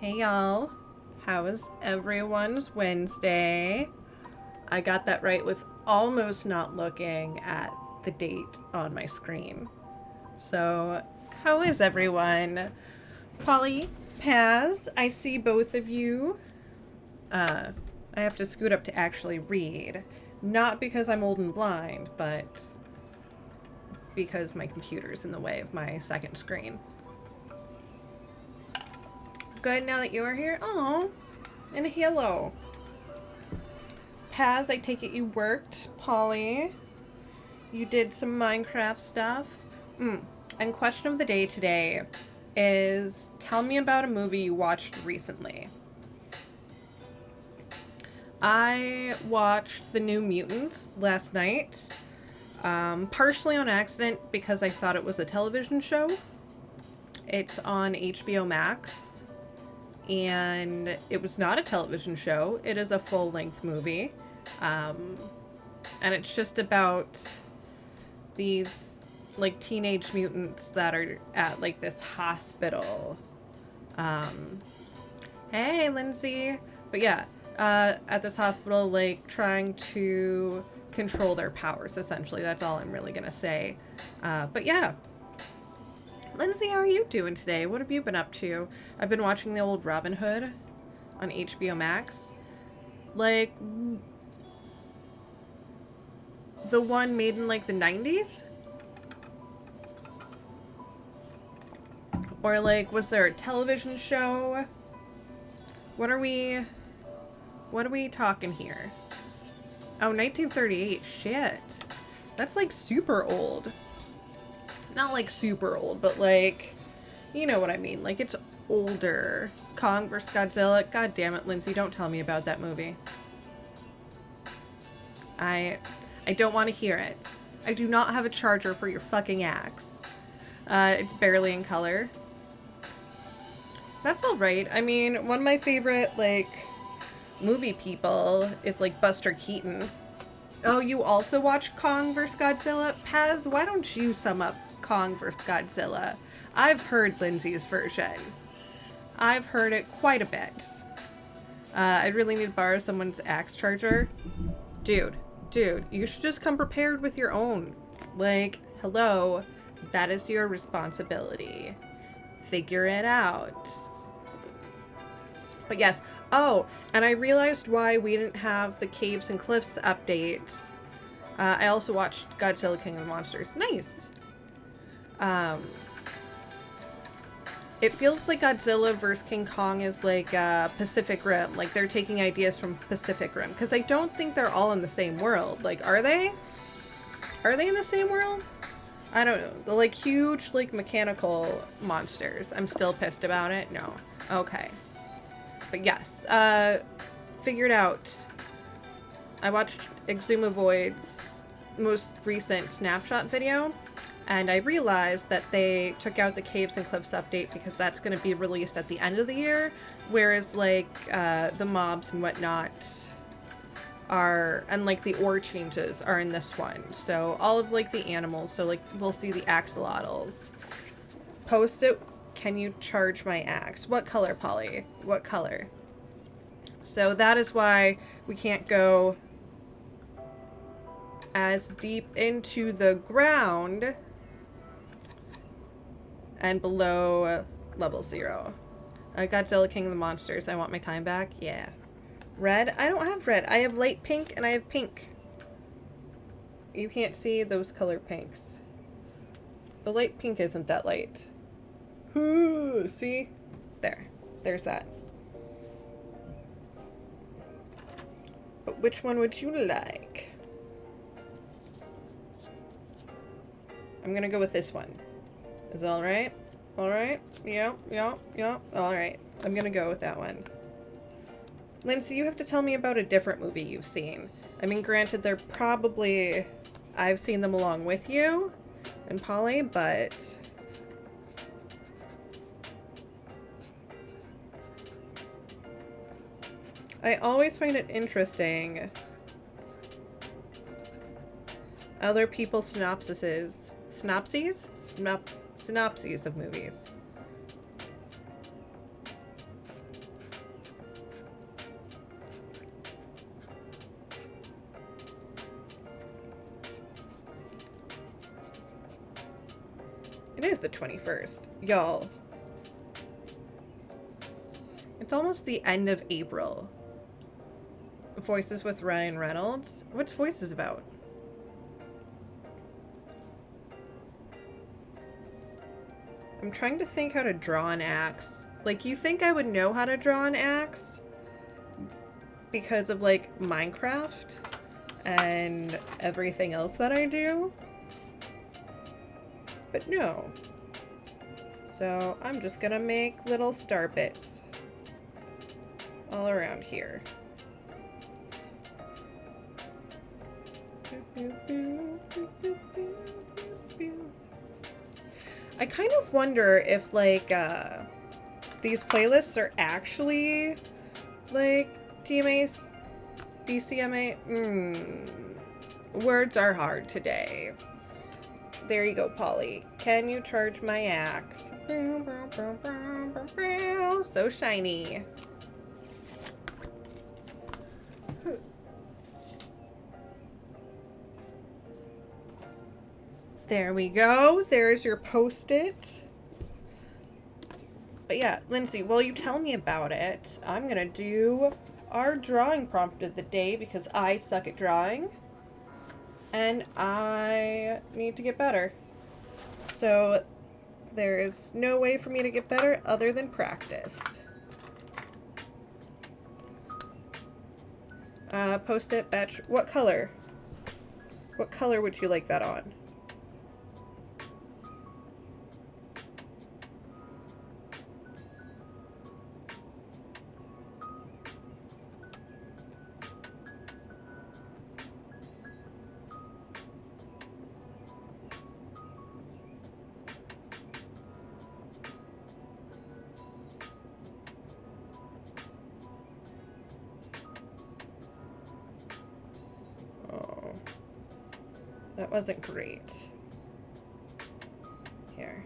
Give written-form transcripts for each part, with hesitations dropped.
Hey y'all, how is everyone's Wednesday? I got that right with almost not looking at the date on my screen. So, how is everyone? Polly, Paz, I see both of you. Uh, I have to scoot up to actually read. Not because I'm old and blind, but because my computer's in the way of my second screen. Good now that you are here. Oh, and hello. Paz, I take it you worked. Polly, you did some Minecraft stuff. And question of the day today is tell me about a movie you watched recently. I watched The New Mutants last night, partially on accident because I thought it was a television show. It's on HBO Max, and it was not a television show. It is a full-length movie. And it's just about these like teenage mutants that are at like this hospital. Hey, Lindsay. But yeah, at this hospital, like trying to control their powers. Essentially, that's all I'm really gonna say. But yeah, Lindsay, how are you doing today? What have you been up to? I've been watching the old Robin Hood on HBO Max. Like the one made in like the 90s? Or like was there a television show? What are we talking here? Oh, 1938. Shit. That's like super old. Not like super old, but like you know what I mean. Like it's older. Kong vs. Godzilla. God damn it, Lindsay, don't tell me about that movie. I don't want to hear it. I do not have a charger for your fucking axe. It's barely in color. That's alright. I mean, one of my favorite, like, movie people is, like, Buster Keaton. Oh, you also watch Kong vs. Godzilla? Paz, why don't you sum up Kong vs. Godzilla? I've heard Lindsay's version. I've heard it quite a bit. I really need to borrow someone's axe charger. Dude, you should just come prepared with your own. Like, hello, that is your responsibility. Figure it out. But yes, oh, and I realized why we didn't have the Caves and Cliffs update. I also watched Godzilla King of the Monsters. Nice. It feels like Godzilla vs. King Kong is like Pacific Rim. Like they're taking ideas from Pacific Rim. Because I don't think they're all in the same world. Like, are they? Are they in the same world? I don't know. The like huge like mechanical monsters. I'm still pissed about it. No. Okay. But yes. Figured out. I watched Exuma Void's most recent snapshot video. And I realized that they took out the Caves and Cliffs update because that's going to be released at the end of the year, whereas like the mobs and whatnot are, and like the ore changes are in this one. So all of like the animals, so like we'll see the axolotls. Post it. Can you charge my axe? What color, Polly? What color? So that is why we can't go as deep into the ground and below level 0. Godzilla King of the Monsters. I want my time back. Yeah. Red? I don't have red. I have light pink and I have pink. You can't see those color pinks. The light pink isn't that light. See? There. There's that. But which one would you like? I'm gonna go with this one. Is it alright? Alright? Yep. Alright. I'm gonna go with that one. Lindsay, you have to tell me about a different movie you've seen. I mean, granted, they're probably... I've seen them along with you and Polly, but... I always find it interesting other people's synopses of movies. It is the 21st. Y'all. It's almost the end of April. Voices with Ryan Reynolds? What's Voices about? I'm trying to think how to draw an axe. Like, you think I would know how to draw an axe because of, like, Minecraft and everything else that I do? But no. So I'm just gonna make little star bits all around here. I kind of wonder if, like, these playlists are actually, like, DCMA? Words are hard today. There you go, Polly. Can you charge my axe? So shiny. There we go. There's your Post-it. But yeah, Lindsay, while you tell me about it, I'm gonna do our drawing prompt of the day because I suck at drawing. And I need to get better. So there is no way for me to get better other than practice. Post-it batch. What color? What color would you like that on? That wasn't great. Here.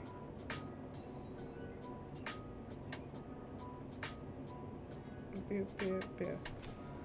Boop, boop, boop.